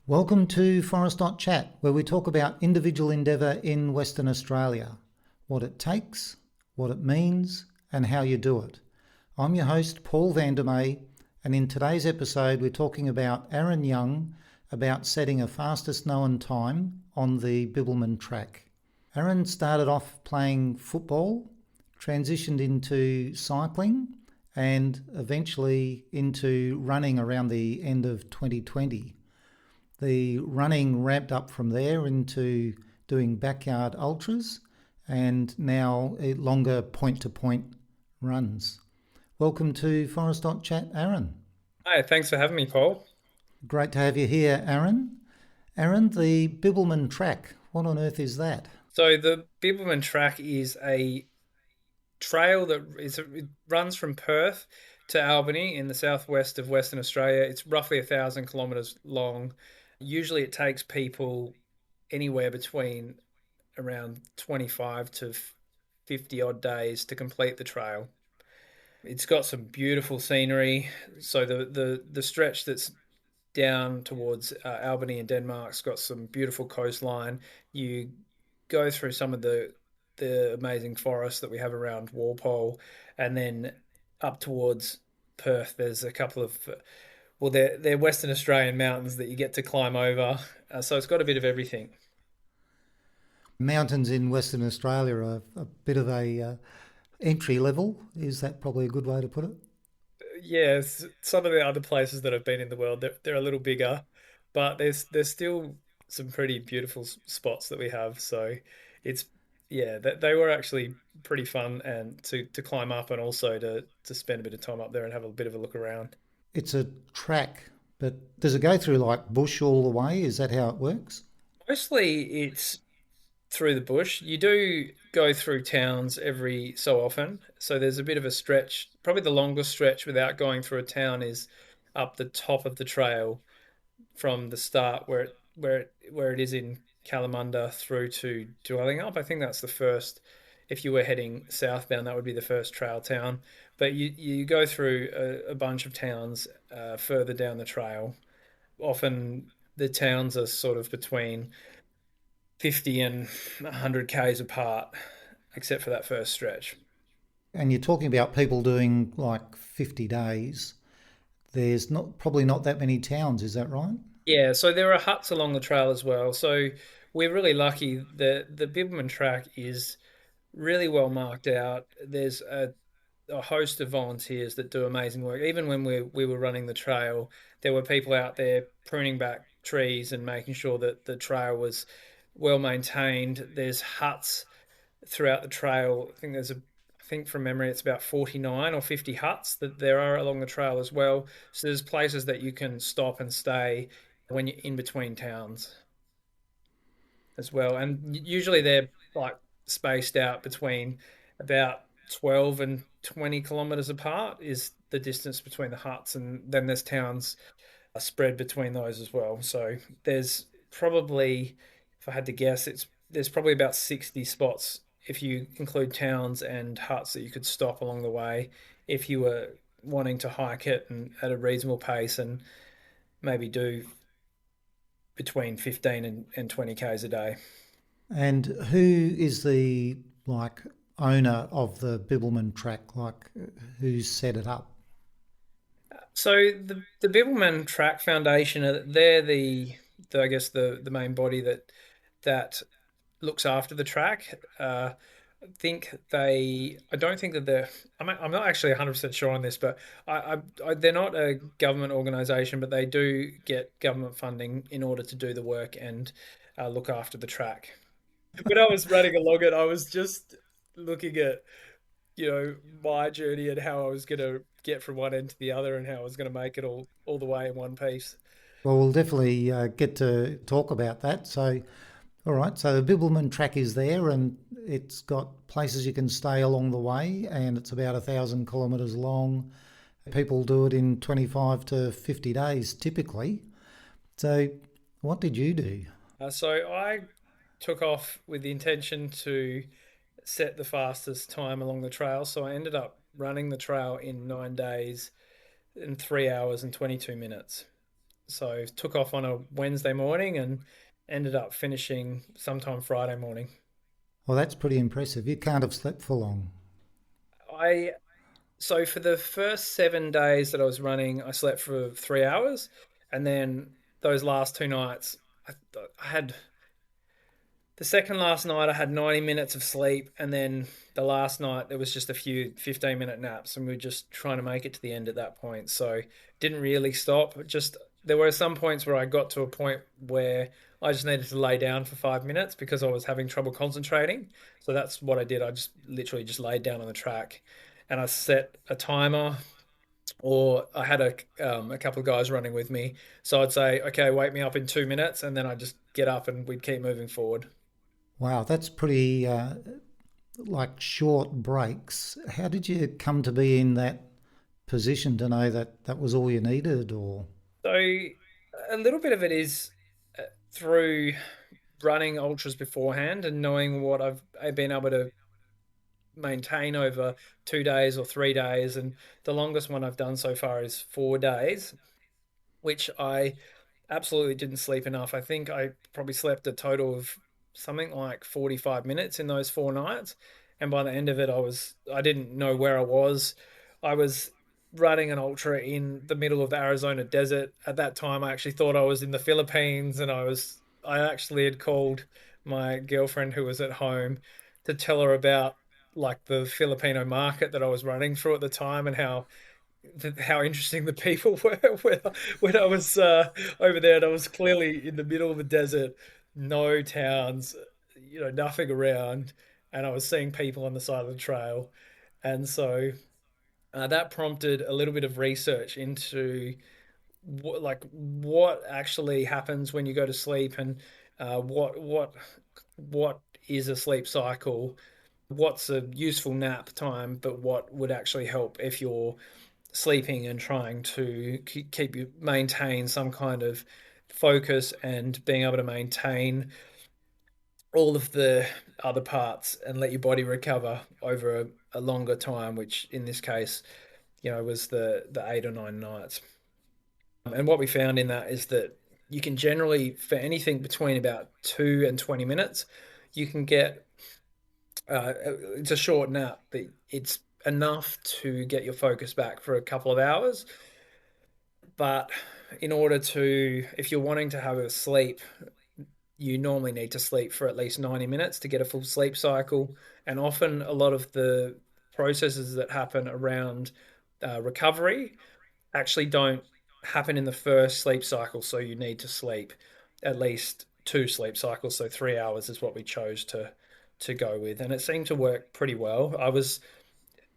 Welcome to Forest Chat, where we talk about individual endeavour in Western Australia, what it takes, what it means, and how you do it. I'm your host, Paul Vandermeer, and in today's episode, we're talking about Aaron Young about setting a fastest known time on the Bibbulmun Track. Aaron started off playing football, transitioned into cycling, and eventually into running around the end of 2020. The running ramped up from there into doing backyard ultras and now longer point to point runs. Welcome to Forest Chat, Aaron. Hi, thanks for having me, Paul. Great to have you here, Aaron. Aaron, the Bibbulmun Track, what on earth is that? So the Bibbulmun Track is a trail it runs from Perth to Albany in the southwest of Western Australia. It's roughly 1,000 kilometers long. Usually it takes people anywhere between around 25 to 50 odd days to complete the trail. It's got some beautiful scenery. So the stretch that's down towards Albany and Denmark's got some beautiful coastline. You go through some of the amazing forests that we have around Walpole, and then up towards Perth, there's a couple of they're Western Australian mountains that you get to climb over. So it's got a bit of everything. Mountains in Western Australia are a bit of a entry level. Is that probably a good way to put it? Yes, some of the other places that I've been in the world, they're a little bigger, but there's still some pretty beautiful spots that we have. So it's yeah, they were actually pretty fun and to climb up and also to spend a bit of time up there and have a bit of a look around. It's a track, but does it go through like bush all the way? Is that how it works? Mostly it's through the bush. You do go through towns every so often, so there's a bit of a stretch. Probably the longest stretch without going through a town is up the top of the trail from the start where it is in Kalamunda through to Dwellingup. I think that's the first. If you were heading southbound, that would be the first trail town. But you go through a bunch of towns further down the trail. Often the towns are sort of between 50 and 100 k's apart, except for that first stretch. And you're talking about people doing like 50 days. There's not probably not that many towns, is that right? Yeah, so there are huts along the trail as well. So we're really lucky that the Bibbulmun Track is really well marked out. There's a host of volunteers that do amazing work. Even when we were running the trail, there were people out there pruning back trees and making sure that the trail was well maintained. There's huts throughout the trail. I think from memory, it's about 49 or 50 huts that there are along the trail as well. So there's places that you can stop and stay when you're in between towns as well. And usually they're like spaced out between about 12 and 20 kilometers apart is the distance between the huts. And then there's towns spread between those as well. So there's probably, if I had to guess, there's probably about 60 spots if you include towns and huts that you could stop along the way if you were wanting to hike it and at a reasonable pace and maybe do between 15 and 20 k's a day. And who is the like owner of the Bibbulmun Track? Like who's set it up? So the Bibbulmun Track Foundation, they're the I guess the main body that looks after the track. I don't think that I'm not actually 100% sure on this, but they're not a government organization, but they do get government funding in order to do the work and look after the track. When I was running along it, I was just looking at, my journey and how I was going to get from one end to the other and how I was going to make it all the way in one piece. Well, we'll definitely get to talk about that. So, all right, so the Bibbulmun Track is there and it's got places you can stay along the way, and it's about 1,000 kilometres long. People do it in 25 to 50 days typically. So, what did you do? So I took off with the intention to set the fastest time along the trail. So I ended up running the trail in 9 days in 3 hours and 22 minutes. So took off on a Wednesday morning and ended up finishing sometime Friday morning. Well, that's pretty impressive. You can't have slept for long. I So for the first 7 days that I was running, I slept for 3 hours, and then those last 2 nights, I, I had the second last night I had 90 minutes of sleep, and then the last night there was just a few 15-minute naps, and we were just trying to make it to the end at that point. So didn't really stop. Just there were some points where I got to a point where I just needed to lay down for 5 minutes because I was having trouble concentrating. So that's what I did. I just literally just laid down on the track, and I set a timer, or I had a couple of guys running with me. So I'd say, okay, wake me up in 2 minutes, and then I'd just get up and we'd keep moving forward. Wow, that's pretty like short breaks. How did you come to be in that position to know that that was all you needed, or? So a little bit of it is through running ultras beforehand and knowing what I've been able to maintain over 2 days or 3 days. And the longest one I've done so far is 4 days, which I absolutely didn't sleep enough. I think I probably slept a total of something like 45 minutes in those 4 nights. And by the end of it, I didn't know where I was. I was running an ultra in the middle of the Arizona desert. At that time, I actually thought I was in the Philippines, and I actually had called my girlfriend who was at home to tell her about like the Filipino market that I was running through at the time, and how interesting the people were when I was over there. And I was clearly in the middle of a desert, no towns, nothing around, and I was seeing people on the side of the trail. And so that prompted a little bit of research into what actually happens when you go to sleep, and what is a sleep cycle, what's a useful nap time, but what would actually help if you're sleeping and trying to keep you maintain some kind of focus and being able to maintain all of the other parts and let your body recover over a longer time, which in this case, was the 8 or 9 nights. And what we found in that is that you can generally, for anything between about 2 and 20 minutes, you can get it's a short nap, but it's enough to get your focus back for a couple of hours. But if you're wanting to have a sleep, you normally need to sleep for at least 90 minutes to get a full sleep cycle. And often, a lot of the processes that happen around recovery actually don't happen in the first sleep cycle. So you need to sleep at least two sleep cycles. So 3 hours is what we chose to go with, and it seemed to work pretty well.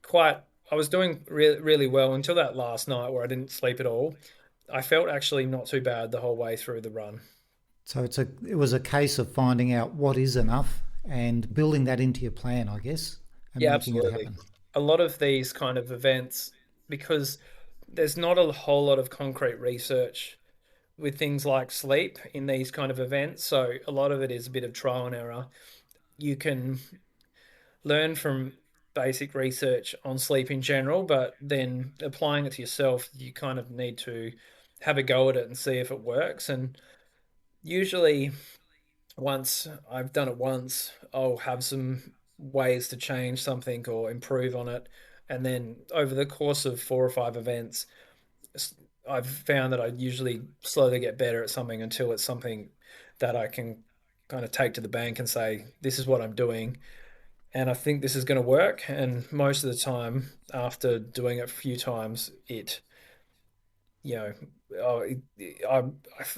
Quite I was doing really well until that last night where I didn't sleep at all. I felt actually not too bad the whole way through the run. So it was a case of finding out what is enough and building that into your plan, I guess, and Yeah, making it absolutely. happen. A lot of these kind of events, because there's not a whole lot of concrete research with things like sleep in these kind of events. So a lot of it is a bit of trial and error. You can learn from basic research on sleep in general, but then applying it to yourself, you kind of need to have a go at it and see if it works. And usually, once I've done it once, I'll have some ways to change something or improve on it. And then over the course of 4 or 5 events, I've found that I usually slowly get better at something until it's something that I can kind of take to the bank and say, this is what I'm doing. And I think this is going to work. And most of the time, after doing it a few times, you know, I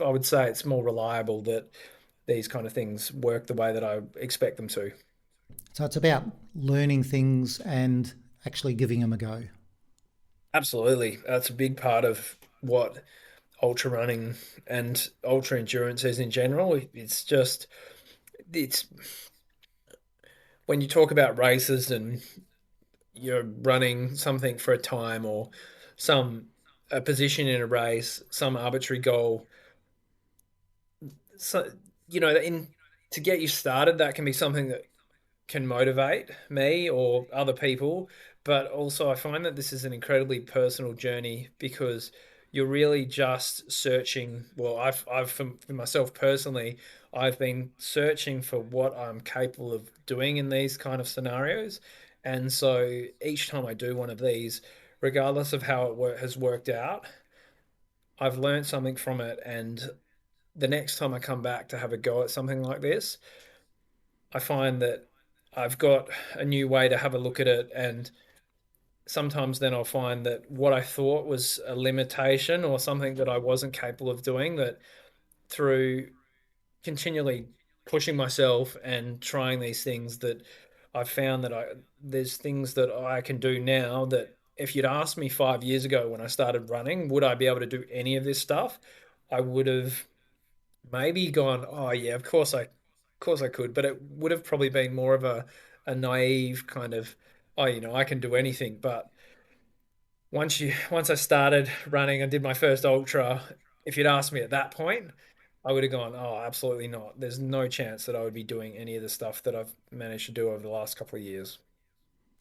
would say it's more reliable that these kind of things work the way that I expect them to. So it's about learning things and actually giving them a go. Absolutely. That's a big part of what ultra running and ultra endurance is in general. It's when you talk about races and you're running something for a time or some a position in a race, some arbitrary goal. So, in to get you started, that can be something that can motivate me or other people. But also, I find that this is an incredibly personal journey because you're really just searching. Well, I've for myself personally, I've been searching for what I'm capable of doing in these kind of scenarios. And so each time I do one of these, regardless of how has worked out, I've learned something from it. And the next time I come back to have a go at something like this, I find that I've got a new way to have a look at it. And sometimes then I'll find that what I thought was a limitation or something that I wasn't capable of doing, that through continually pushing myself and trying these things, that I've found that there's things that I can do now that if you'd asked me 5 years ago when I started running, would I be able to do any of this stuff? I would have maybe gone, oh yeah, of course I could, but it would have probably been more of a naive kind of, oh, I can do anything. But once I started running and did my first ultra, if you'd asked me at that point, I would have gone, oh, absolutely not. There's no chance that I would be doing any of the stuff that I've managed to do over the last couple of years.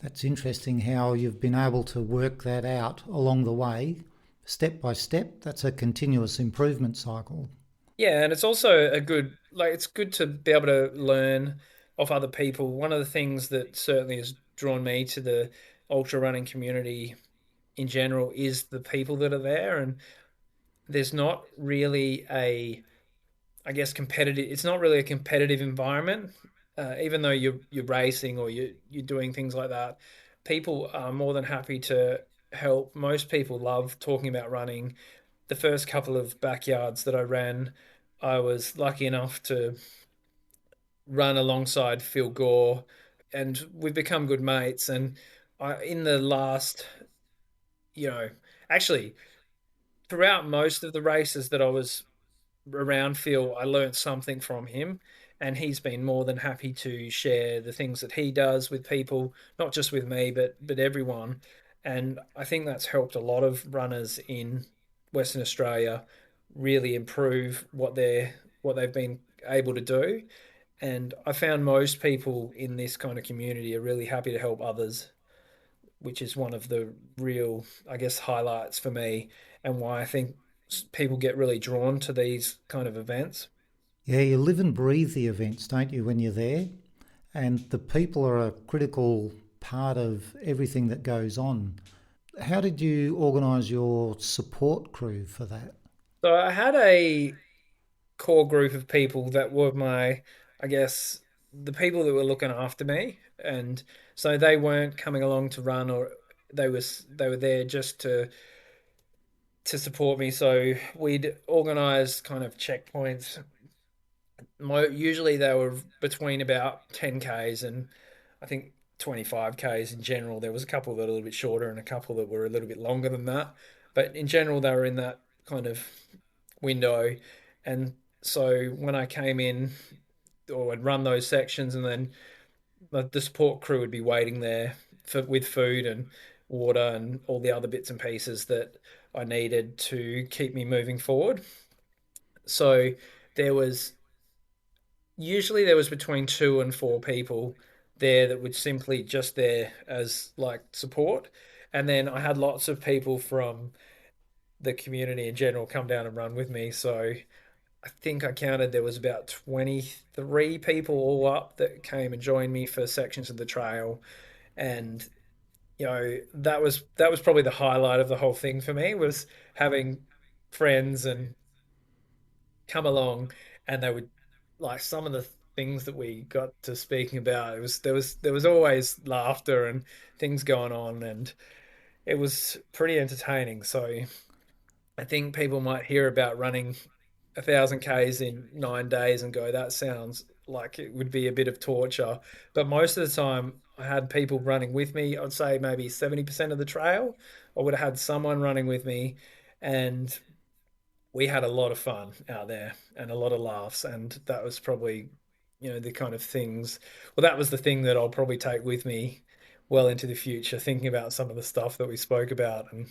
That's interesting how you've been able to work that out along the way, step by step. That's a continuous improvement cycle. Yeah, and it's also it's good to be able to learn off other people. One of the things that certainly has drawn me to the ultra running community in general is the people that are there. And there's not really I guess competitive. It's not really a competitive environment, even though you're racing or you're doing things like that. People are more than happy to help. Most people love talking about running. The first couple of backyards that I ran, I was lucky enough to run alongside Phil Gore, and we've become good mates. And in the last, you know, actually throughout most of the races that I was around Phil, I learned something from him, and he's been more than happy to share the things that he does with people, not just with me, but everyone. And I think that's helped a lot of runners in Western Australia really improve what they've been able to do. And I found most people in this kind of community are really happy to help others, which is one of the real, I guess, highlights for me, and why I think people get really drawn to these kind of events. Yeah, you live and breathe the events, don't you, when you're there? And the people are a critical part of everything that goes on. How did you organise your support crew for that? So I had a core group of people that were I guess, the people that were looking after me, and so they weren't coming along to run, or they were there just to support me. So we'd organise kind of checkpoints. Usually they were between about 10Ks and I think 25Ks in general. There was a couple that were a little bit shorter and a couple that were a little bit longer than that. But in general, they were in that kind of window. And so when I came in, or I'd run those sections, and then the support crew would be waiting there with food and water and all the other bits and pieces that I needed to keep me moving forward. So there was usually between 2 and 4 people there that would simply just there as like support. And then I had lots of people from the community in general come down and run with me. So I think I counted there was about 23 people all up that came and joined me for sections of the trail. And that was probably the highlight of the whole thing for me, was having friends and come along, and they would like some of the things that we got to speaking about. There was always laughter and things going on, and it was pretty entertaining. So I think people might hear about running 1,000 Ks in 9 days and go, that sounds like it would be a bit of torture. But most of the time, I had people running with me. I'd say maybe 70% of the trail, I would have had someone running with me, and we had a lot of fun out there and a lot of laughs. And that was probably, the kind of things. Well, that was the thing that I'll probably take with me well into the future, thinking about some of the stuff that we spoke about. And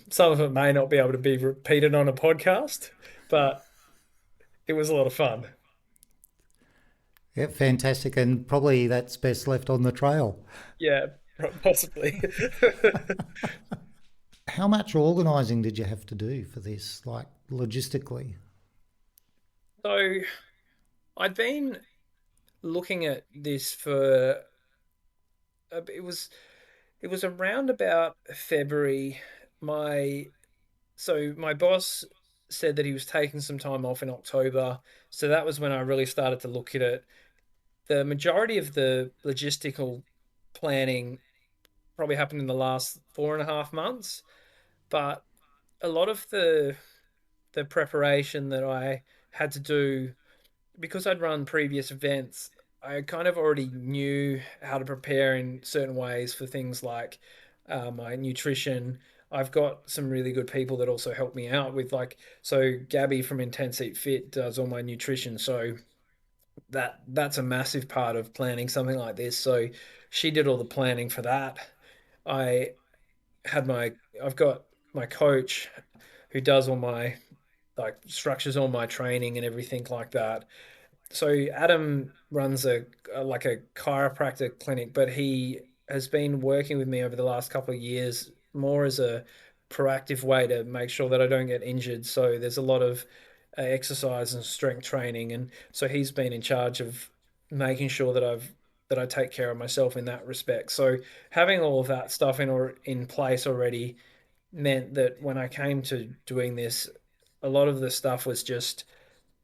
some of it may not be able to be repeated on a podcast, but it was a lot of fun. Yeah, fantastic. And probably that's best left on the trail. Yeah, possibly. How much organising did you have to do for this, like logistically? So I'd been looking at this for it was around about February. My my boss said that he was taking some time off in October, so that was when I really started to look at it. The majority of the logistical planning probably happened in the last 4.5 months, but a lot of the preparation that I had to do because I'd run previous events, I kind of already knew how to prepare in certain ways for things like my nutrition. I've got some really good people that also help me out with so Gabby from Intense Eat Fit does all my nutrition. So that's a massive part of planning something like this. So she did all the planning for that. I had I've got my coach who does all my structures all my training and everything like that. So Adam runs a chiropractor clinic, but he has been working with me over the last couple of years more as a proactive way to make sure that I don't get injured. So there's a lot of exercise and strength training, and so he's been in charge of making sure that I take care of myself in that respect. So having all of that stuff in place already meant that when I came to doing this, a lot of the stuff was just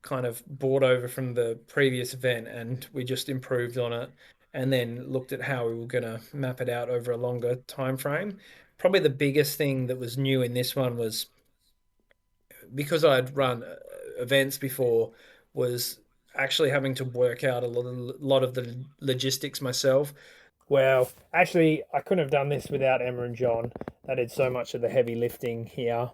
kind of brought over from the previous event and we just improved on it and then looked at how we were going to map it out over a longer time frame. Probably the biggest thing that was new in this one was because I'd run events before was actually having to work out lot of the logistics myself. Well, actually, I couldn't have done this without Emma and John. They did so much of the heavy lifting here,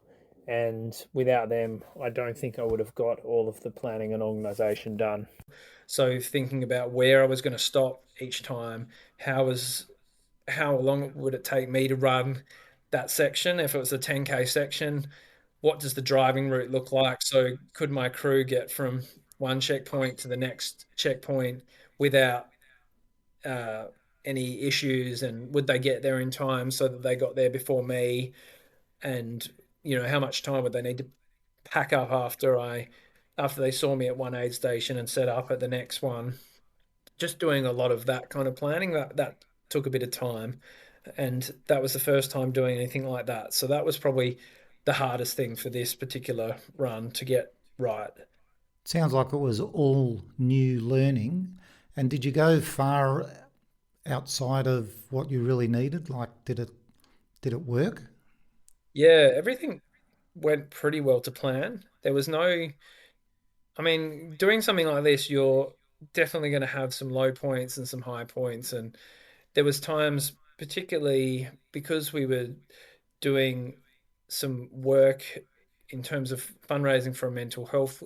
and without them, I don't think I would have got all of the planning and organisation done. So thinking about where I was going to stop each time, how long would it take me to run that section? If it was a 10K section, what does the driving route look like? So could my crew get from one checkpoint to the next checkpoint without uh, any issues, and would they get there in time so that they got there before me? And how much time would they need to pack up after they saw me at one aid station and set up at the next one? Just doing a lot of that kind of planning that took a bit of time, and that was the first time doing anything like that. So that was probably the hardest thing for this particular run to get right. Sounds like it was all new learning. And did you go far outside of what you really needed? Like, did it work? Yeah, everything went pretty well to plan. There was no, I mean, doing something like this, you're definitely going to have some low points and some high points. And there was times, particularly because we were doing some work in terms of fundraising for a mental health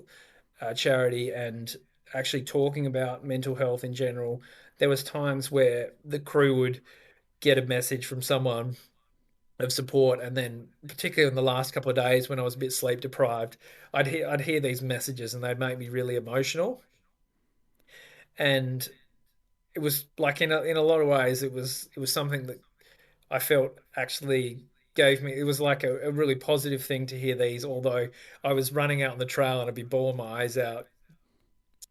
charity and actually talking about mental health in general. There was times where the crew would get a message from someone of support, and then particularly in the last couple of days when I was a bit sleep deprived, I'd hear these messages and they'd make me really emotional. And it was like in a lot of ways it was something that I felt actually gave me, it was like a really positive thing to hear these, although I was running out on the trail and I'd be bawling my eyes out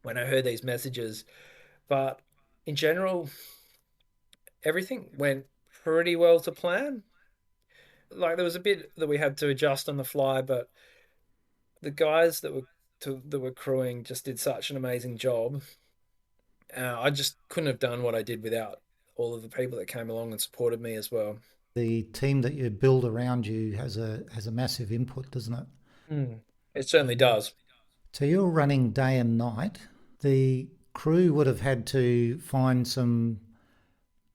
when I heard these messages. But in general, everything went pretty well to plan. Like there was a bit that we had to adjust on the fly, but the guys that were crewing just did such an amazing job. I just couldn't have done what I did without all of the people that came along and supported me as well. The team that you build around you has a massive input, doesn't it? Mm. It certainly does. So you're running day and night. The crew would have had to find some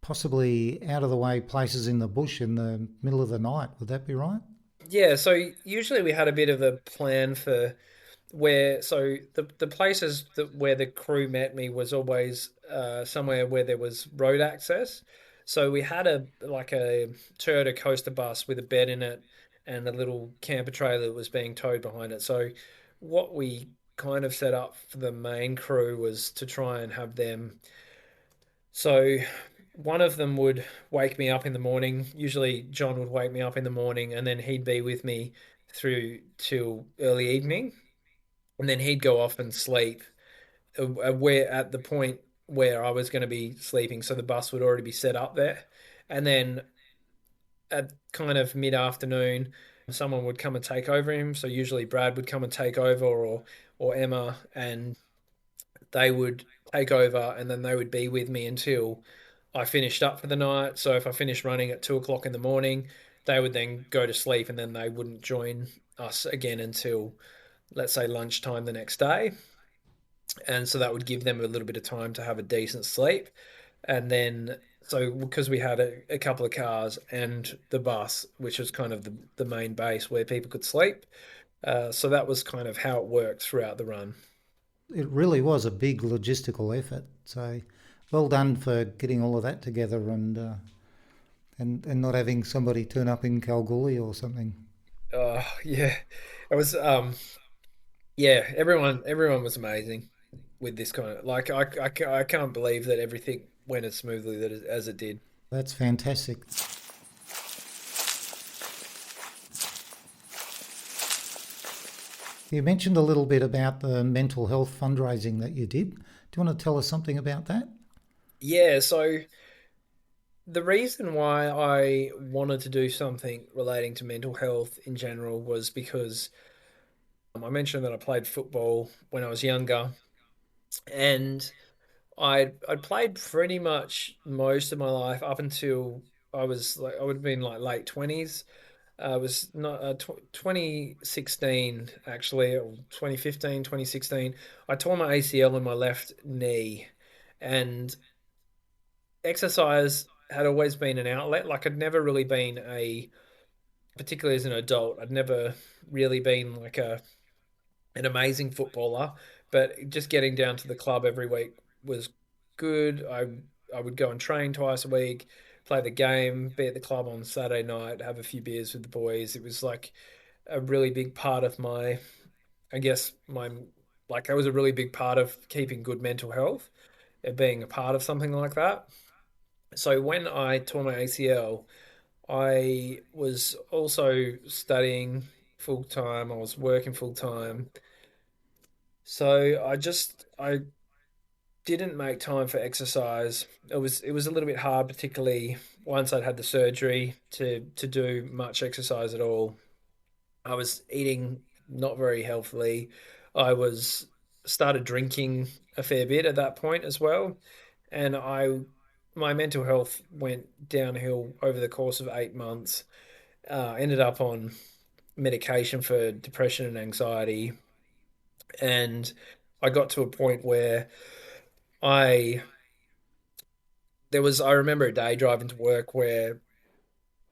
possibly out of the way places in the bush in the middle of the night. Would that be right? Yeah, so usually we had a bit of a plan for the places where the crew met me was always somewhere where there was road access. So we had a Toyota coaster bus with a bed in it and a little camper trailer that was being towed behind it. So what we kind of set up for the main crew was to try and have them. So one of them would wake me up in the morning. Usually, John would wake me up in the morning, and then he'd be with me through till early evening, and then he'd go off and sleep. Where at the point where I was going to be sleeping, so the bus would already be set up there, and then at kind of mid-afternoon, someone would come and take over him. So usually Brad would come and take over, or Emma, and they would take over, and then they would be with me until I finished up for the night. So if I finished running at 2 o'clock in the morning, they would then go to sleep, and then they wouldn't join us again until, let's say, lunchtime the next day. And so that would give them a little bit of time to have a decent sleep. And then, so because we had a couple of cars and the bus, which was kind of the main base where people could sleep. So that was kind of how it worked throughout the run. It really was a big logistical effort. So well done for getting all of that together and not having somebody turn up in Kalgoorlie or something. Yeah, it was, yeah, everyone was amazing with this kind of, like, I can't believe that everything went as smoothly as it did. That's fantastic. You mentioned a little bit about the mental health fundraising that you did. Do you want to tell us something about that? Yeah, so the reason why I wanted to do something relating to mental health in general was because I mentioned that I played football when I was younger, and I played pretty much most of my life up until I was like, I would have been like late 20s. It was not 2016 actually, or 2015, 2016. I tore my ACL in my left knee, and exercise had always been an outlet. Like, I'd never really been particularly as an adult, I'd never really been like an amazing footballer, but just getting down to the club every week was good. I would go and train twice a week, play the game, be at the club on Saturday night, have a few beers with the boys. It was like a really big part of my, I guess my, like, that was a really big part of keeping good mental health, being a part of something like that. So when I tore my ACL, I was also studying full time. I was working full time. So I didn't make time for exercise. It was a little bit hard, particularly once I'd had the surgery, to do much exercise at all. I was eating not very healthily. I was started drinking a fair bit at that point as well, and I my mental health went downhill over the course of 8 months. Ended up on medication for depression and anxiety, and I got to a point where I I remember a day driving to work where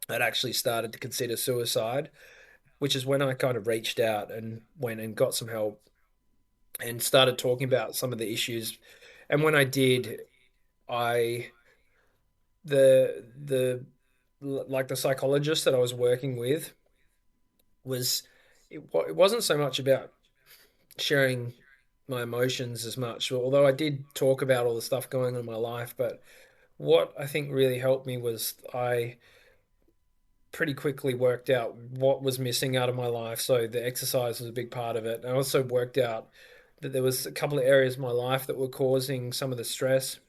I'd actually started to consider suicide, which is when I kind of reached out and went and got some help and started talking about some of the issues. And when I did, I the like the psychologist that I was working with was it wasn't so much about sharing my emotions as much, although I did talk about all the stuff going on in my life. But what I think really helped me was I pretty quickly worked out what was missing out of my life. So the exercise was a big part of it. I also worked out that there was a couple of areas of my life that were causing some of the stress,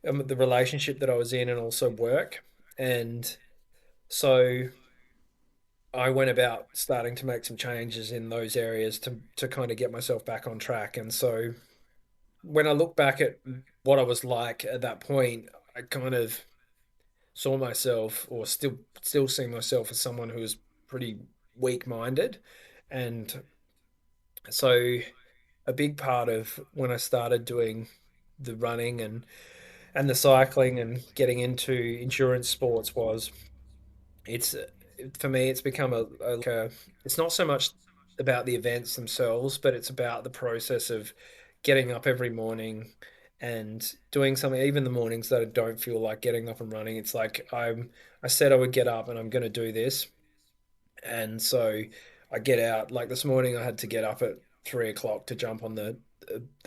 the relationship that I was in, and also work. And so I went about starting to make some changes in those areas to kind of get myself back on track. And so when I look back at what I was like at that point, I kind of saw myself, or still see myself, as someone who was pretty weak-minded. And so a big part of when I started doing the running and the cycling and getting into endurance sports was it's for me it's become it's not so much about the events themselves, but it's about the process of getting up every morning and doing something, even the mornings that I don't feel like getting up and running. It's like I said I would get up and I'm going to do this. And so I get out. Like this morning I had to get up at 3 o'clock to jump on the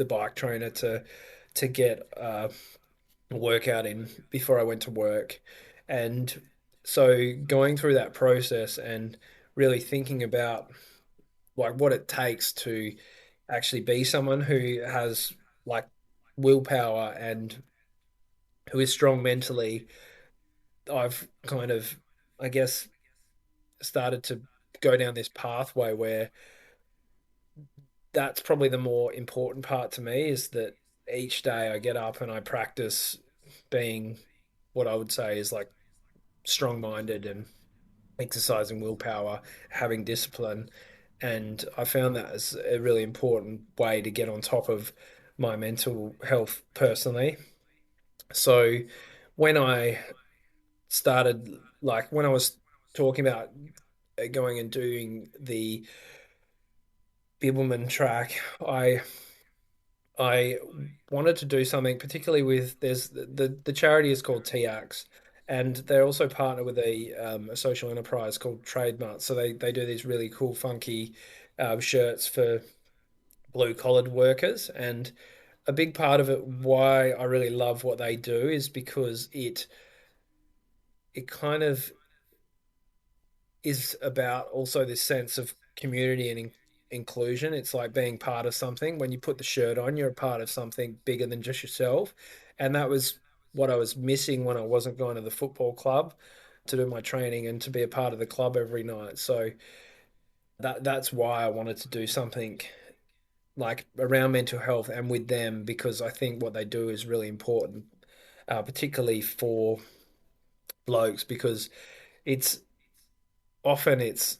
bike trainer to get workout in before I went to work. And so going through that process and really thinking about like what it takes to actually be someone who has like willpower and who is strong mentally, I've kind of, I guess, started to go down this pathway where that's probably the more important part to me is that each day I get up and I practice being what I would say is like strong-minded and exercising willpower, having discipline. And I found that as a really important way to get on top of my mental health personally. So when I started, like when I was talking about going and doing the Bibbulmun track, I wanted to do something particularly with there's the charity is called TX, and they're also partnered with a social enterprise called Trademark. So they do these really cool, funky shirts for blue collared workers. And a big part of it, why I really love what they do, is because it kind of is about also this sense of community and inclusion. It's like being part of something. When you put the shirt on, you're a part of something bigger than just yourself. And that was what I was missing when I wasn't going to the football club to do my training and to be a part of the club every night. So that's why I wanted to do something like around mental health and with them because I think what they do is really important, particularly for blokes because it's often it's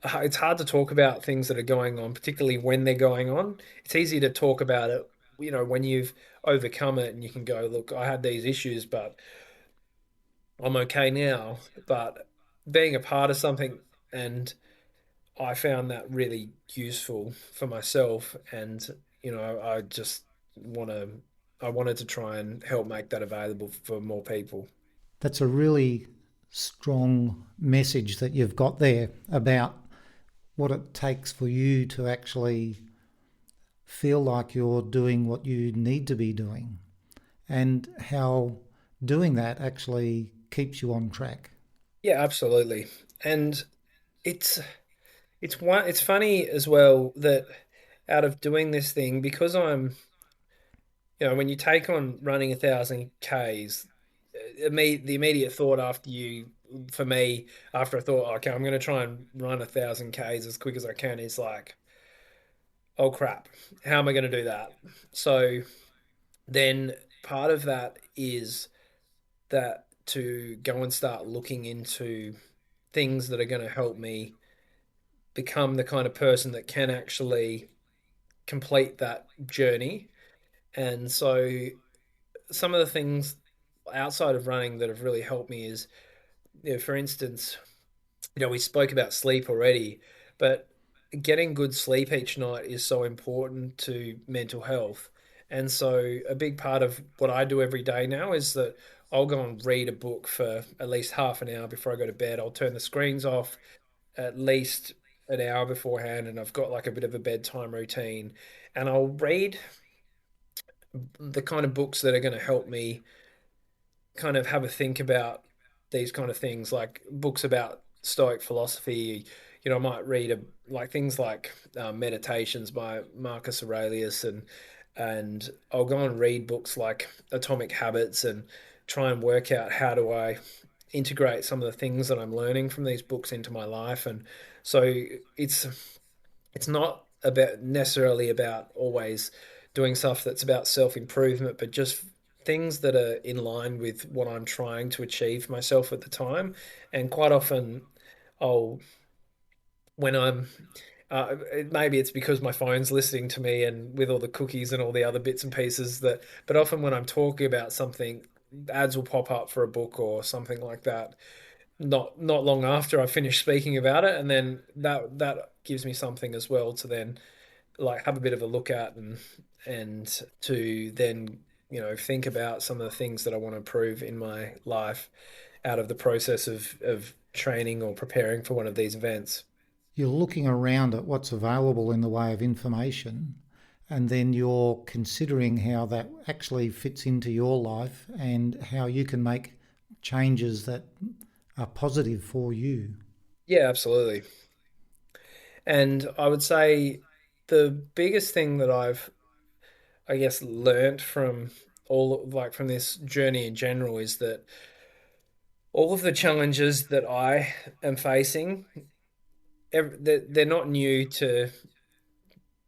hard to talk about things that are going on, particularly when they're going on. It's easy to talk about it, when you've overcome it and you can go, look, I had these issues, but I'm okay now. But being a part of something, and I found that really useful for myself. And, I just want to, I wanted to try and help make that available for more people. That's a really strong message that you've got there about what it takes for you to actually feel like you're doing what you need to be doing and how doing that actually keeps you on track. Yeah, absolutely. And it's, it's funny as well that out of doing this thing, because when you take on running 1,000 Ks, the immediate thought for me, after I thought, okay, I'm going to try and run 1,000 Ks as quick as I can, is like, oh crap, how am I going to do that? So then part of that is that to go and start looking into things that are going to help me become the kind of person that can actually complete that journey. And so some of the things outside of running that have really helped me is, for instance, we spoke about sleep already, but getting good sleep each night is so important to mental health. And so a big part of what I do every day now is that I'll go and read a book for at least half an hour before I go to bed. I'll turn the screens off at least an hour beforehand, and I've got like a bit of a bedtime routine. And I'll read the kind of books that are going to help me kind of have a think about these kind of things, like books about Stoic philosophy. I might read like things like Meditations by Marcus Aurelius, and I'll go and read books like Atomic Habits and try and work out how do I integrate some of the things that I'm learning from these books into my life. And so it's it's not about necessarily about always doing stuff that's about self-improvement, but just things that are in line with what I'm trying to achieve myself at the time. And quite often, I'll when I'm maybe it's because my phone's listening to me and with all the cookies and all the other bits and pieces but often when I'm talking about something, ads will pop up for a book or something like that not long after I finish speaking about it, and then that gives me something as well to then like have a bit of a look at and to then think about some of the things that I want to improve in my life out of the process of training or preparing for one of these events. You're looking around at what's available in the way of information and then you're considering how that actually fits into your life and how you can make changes that are positive for you. Yeah, absolutely. And I would say the biggest thing that I guess, learnt from from this journey in general is that all of the challenges that I am facing, they're not new to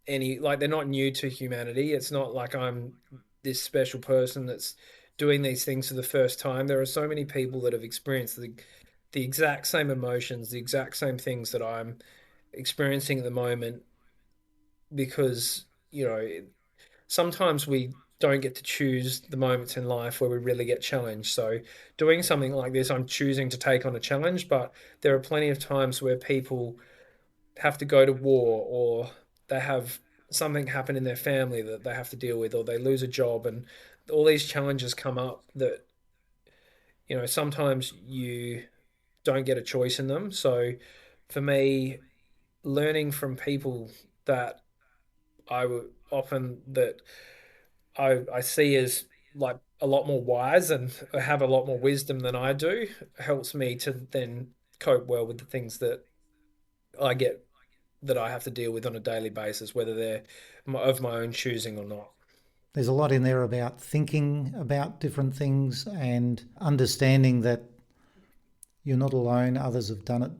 they're not new to humanity. It's not like I'm this special person that's doing these things for the first time. There are so many people that have experienced the exact same emotions, the exact same things that I'm experiencing at the moment because, sometimes we don't get to choose the moments in life where we really get challenged. So, doing something like this, I'm choosing to take on a challenge, but there are plenty of times where people have to go to war or they have something happen in their family that they have to deal with, or they lose a job, and all these challenges come up that, sometimes you don't get a choice in them. So, for me, learning from people that I would often that I see as like a lot more wise and have a lot more wisdom than I do helps me to then cope well with the things that I get that I have to deal with on a daily basis, whether they're of my own choosing or not. There's a lot in there about thinking about different things and understanding that you're not alone, others have done it,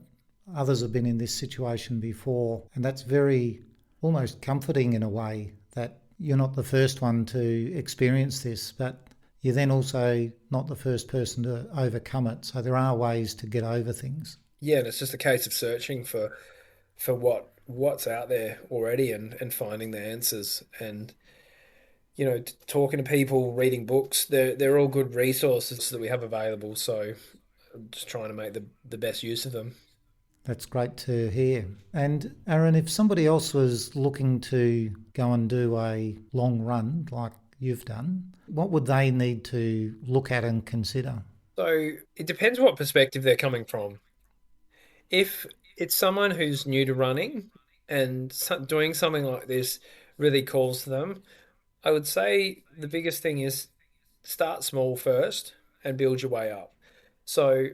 others have been in this situation before. And that's very almost comforting in a way that you're not the first one to experience this, but you're then also not the first person to overcome it. So there are ways to get over things. Yeah, and it's just a case of searching for what's out there already and finding the answers and talking to people, reading books. They're all good resources that we have available. So I'm just trying to make the best use of them. That's great to hear. And Aaron, if somebody else was looking to go and do a long run like you've done, what would they need to look at and consider? So it depends what perspective they're coming from. If it's someone who's new to running and doing something like this really calls to them, I would say the biggest thing is start small first and build your way up. So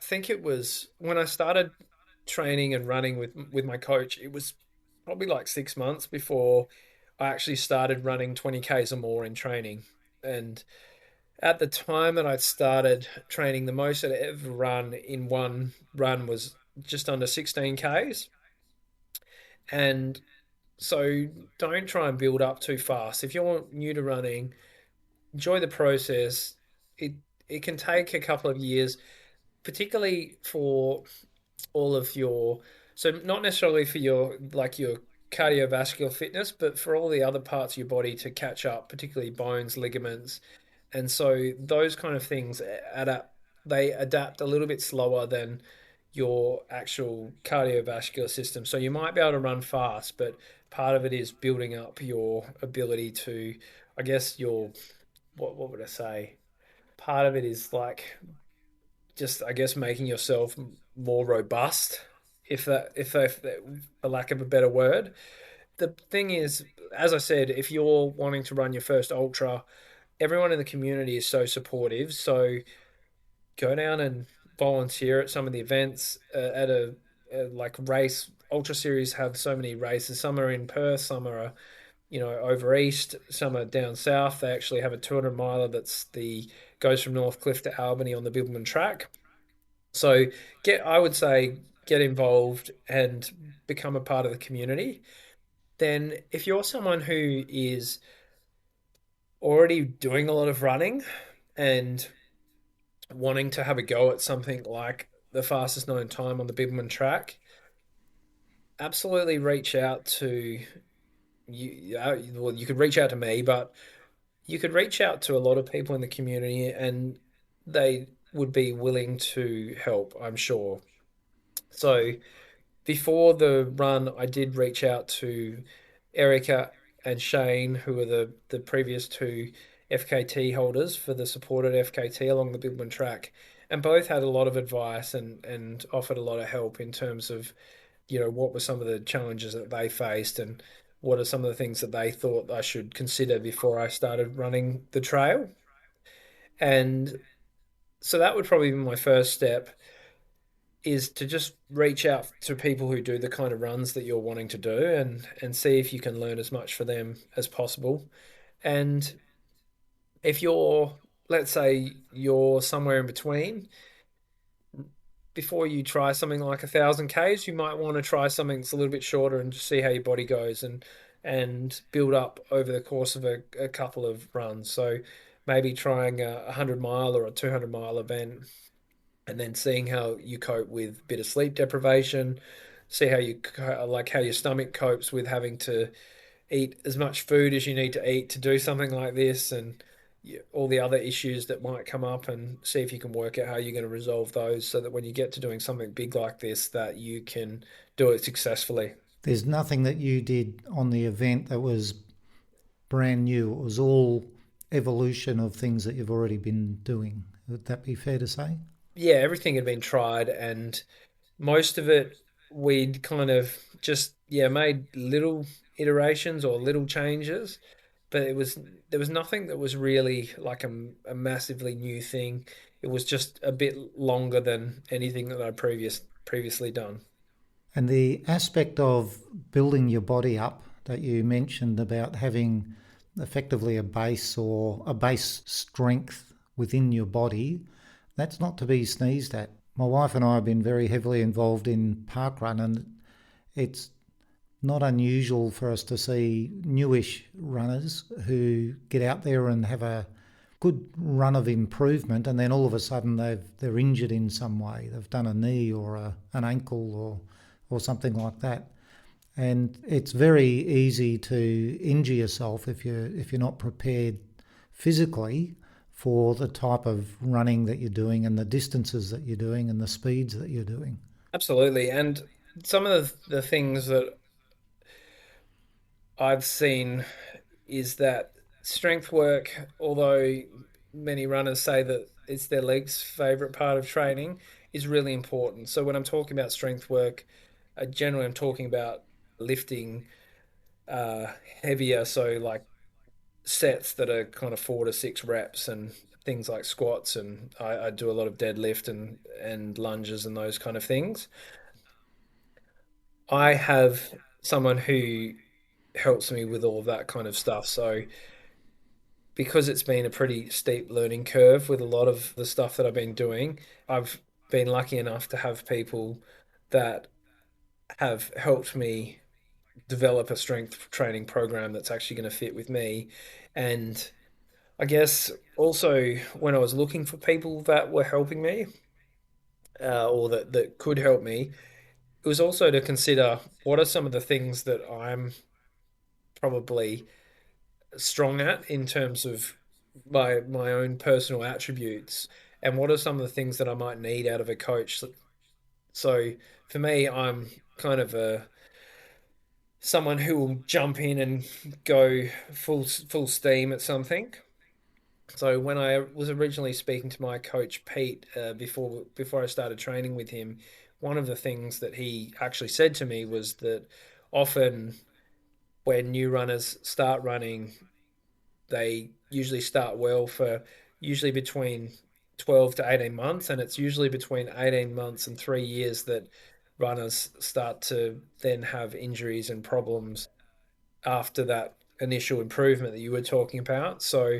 I think it was when I started training and running with my coach, it was probably like 6 months before I actually started running 20 Ks or more in training. And at the time that I started training, the most I'd ever run in one run was just under 16 Ks. And so don't try and build up too fast. If you're new to running, enjoy the process. It it can take a couple of years, particularly for all of your, so not necessarily for your cardiovascular fitness, but for all the other parts of your body to catch up, particularly bones, ligaments. And so those kind of things adapt a little bit slower than your actual cardiovascular system. So you might be able to run fast, but part of it is building up your ability to, I guess your, what would I say? Part of it is like just, I guess, making yourself more robust, if that, for lack of a better word. The thing is, as I said, if you're wanting to run your first ultra, everyone in the community is so supportive. So go down and volunteer at some of the events at like race. Ultra Series have so many races. Some are in Perth, some are over east, some are down south. They actually have a 200 miler that's the goes from Northcliffe to Albany on the Bibbulmun Track. So I would say get involved and become a part of the community. Then if you're someone who is already doing a lot of running and wanting to have a go at something like the fastest known time on the Bibbulmun Track, absolutely reach out to you. Well, you could reach out to me, but you could reach out to a lot of people in the community, and they would be willing to help, I'm sure. So before the run, I did reach out to Erica and Shane, who were the previous two FKT holders for the supported FKT along the Bibbulmun Track, and both had a lot of advice and offered a lot of help in terms of what were some of the challenges that they faced and what are some of the things that they thought I should consider before I started running the trail. And so that would probably be my first step, is to just reach out to people who do the kind of runs that you're wanting to do, and see if you can learn as much for them as possible. And if you're, let's say you're somewhere in between, before you try something like 1,000 Ks, you might want to try something that's a little bit shorter and just see how your body goes, and build up over the course of a couple of runs. So maybe trying a 100 mile or a 200 mile event, and then seeing how you cope with a bit of sleep deprivation, see how like how your stomach copes with having to eat as much food as you need to eat to do something like this, and all the other issues that might come up, and see if you can work out how you're going to resolve those, so that when you get to doing something big like this, that you can do it successfully. There's nothing that you did on the event that was brand new. It was all evolution of things that you've already been doing. Would that be fair to say? Yeah, everything had been tried, and most of it we'd kind of just, yeah, made little iterations or little changes, but there was nothing that was really like a massively new thing. It was just a bit longer than anything that I'd previously done. And the aspect of building your body up that you mentioned about having effectively a base or a base strength within your body, that's not to be sneezed at. My wife and I have been very heavily involved in parkrun, and it's not unusual for us to see newish runners who get out there and have a good run of improvement, and then all of a sudden they're injured in some way. They've done a knee or an ankle or something like that. And it's very easy to injure yourself if you're not prepared physically for the type of running that you're doing and the distances that you're doing and the speeds that you're doing. Absolutely. And some of the things that I've seen is that strength work, although many runners say that it's their legs' favorite part of training, is really important. So when I'm talking about strength work, generally I'm talking about lifting uh, heavier, so like sets that are kind of 4 to 6 reps, and things like squats, and I do a lot of deadlift and lunges and those kind of things. I have someone who helps me with all of that kind of stuff. So because it's been a pretty steep learning curve with a lot of the stuff that I've been doing, I've been lucky enough to have people that have helped me develop a strength training program that's actually going to fit with me. And I guess also, when I was looking for people that were helping me, or that could help me, it was also to consider what are some of the things that I'm probably strong at in terms of my own personal attributes, and what are some of the things that I might need out of a coach. So for me, I'm kind of a someone who will jump in and go full steam at something. So when I was originally speaking to my coach Pete, before I started training with him, one of the things that he actually said to me was that often when new runners start running, they usually start well for usually between 12 to 18 months, and it's usually between 18 months and 3 years that runners start to then have injuries and problems after that initial improvement that you were talking about. So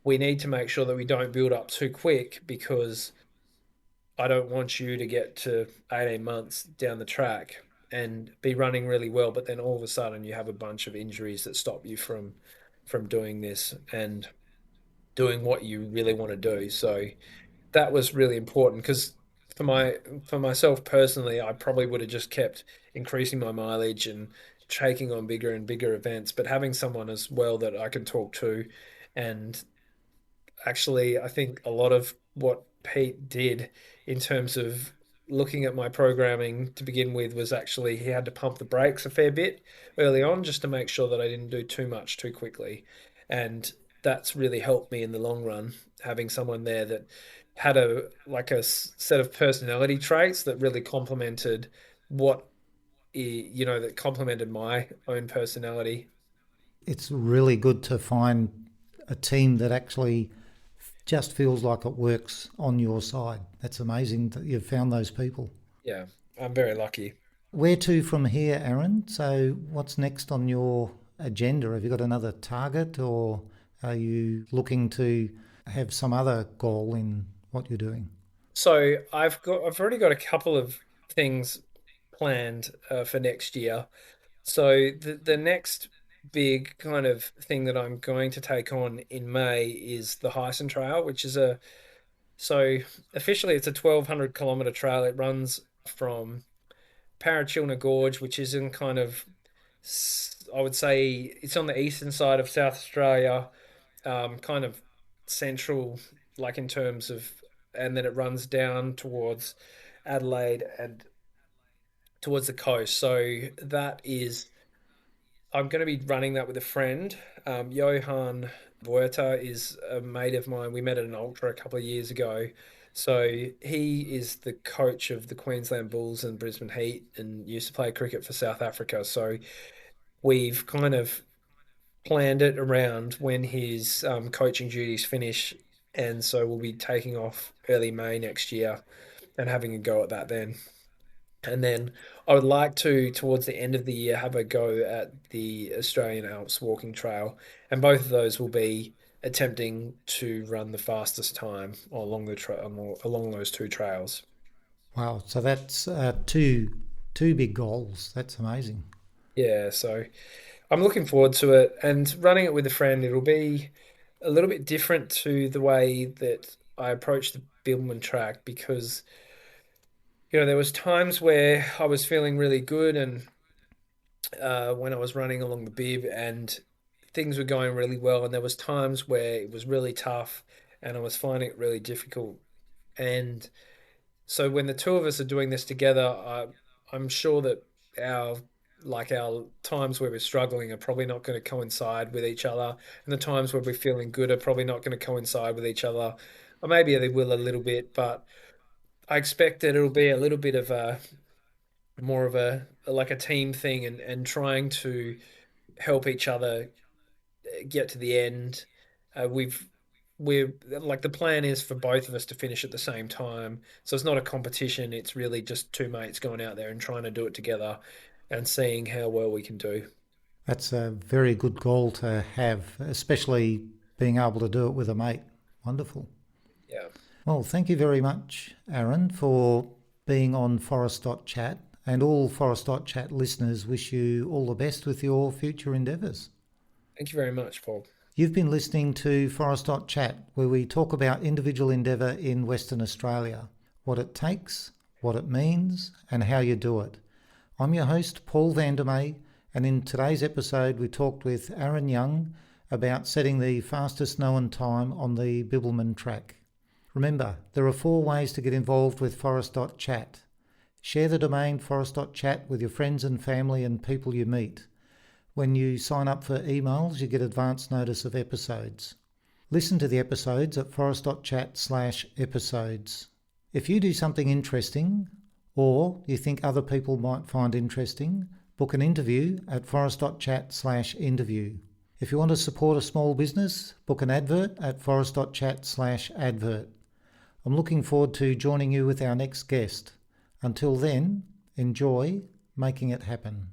we need to make sure that we don't build up too quick, because I don't want you to get to 18 months down the track and be running really well, but then all of a sudden you have a bunch of injuries that stop you from doing this and doing what you really want to do. So that was really important, because for myself personally, I probably would have just kept increasing my mileage and taking on bigger and bigger events, but having someone as well that I can talk to. And actually, I think a lot of what Pete did in terms of looking at my programming to begin with was actually he had to pump the brakes a fair bit early on, just to make sure that I didn't do too much too quickly. And that's really helped me in the long run, having someone there that had a set of personality traits that really complemented what that complemented my own personality. It's really good to find a team that actually just feels like it works on your side. That's amazing that you've found those people. Yeah, I'm very lucky. Where to from here, Aaron? So, what's next on your agenda? Have you got another target, or are you looking to have some other goal in what you're doing? So I've already got a couple of things planned for next year. So the next big kind of thing that I'm going to take on in May is the Hyson Trail, which is so officially it's a 1,200 kilometer trail. It runs from Parachilna Gorge, which is in kind of, I would say it's on the eastern side of South Australia, kind of central, like in terms of, and then it runs down towards Adelaide and towards the coast. So that is, I'm going to be running that with a friend. Johan Vuerta is a mate of mine. We met at an ultra a couple of years ago. So he is the coach of the Queensland Bulls and Brisbane Heat and used to play cricket for South Africa. So we've kind of planned it around when his coaching duties finish. And so we'll be taking off early May next year and having a go at that then. And then I would like to, towards the end of the year, have a go at the Australian Alps walking trail. And both of those will be attempting to run the fastest time along along those two trails. Wow, so that's two big goals. That's amazing. Yeah, so I'm looking forward to it. And running it with a friend, it'll be a little bit different to the way that I approach the Bibbulmun Track because there was times where I was feeling really good and when I was running along the bib and things were going really well, and there was times where it was really tough and I was finding it really difficult. And so when the two of us are doing this together, I'm sure that our our times where we're struggling are probably not going to coincide with each other, and the times where we're feeling good are probably not going to coincide with each other, or maybe they will a little bit, but I expect that it'll be a little bit of a more of a like a team thing and trying to help each other get to the end. We're like the plan is for both of us to finish at the same time. So it's not a competition. It's really just two mates going out there and trying to do it together and seeing how well we can do. That's a very good goal to have, especially being able to do it with a mate. Wonderful. Yeah. Well, thank you very much, Aaron, for being on Forest.chat. And all Forest.chat listeners wish you all the best with your future endeavours. Thank you very much, Paul. You've been listening to Forest.chat, where we talk about individual endeavour in Western Australia, what it takes, what it means, and how you do it. I'm your host, Paul Vandermeer, and in today's episode we talked with Aaron Young about setting the fastest known time on the Bibbulmun Track. Remember, there are 4 ways to get involved with Forest.chat. Share the domain Forest.chat with your friends and family and people you meet. When you sign up for emails, you get advance notice of episodes. Listen to the episodes at forest.chat/episodes. If you do something interesting, or you think other people might find interesting, book an interview at forest.chat/interview. If you want to support a small business, book an advert at forest.chat/advert. I'm looking forward to joining you with our next guest. Until then, enjoy making it happen.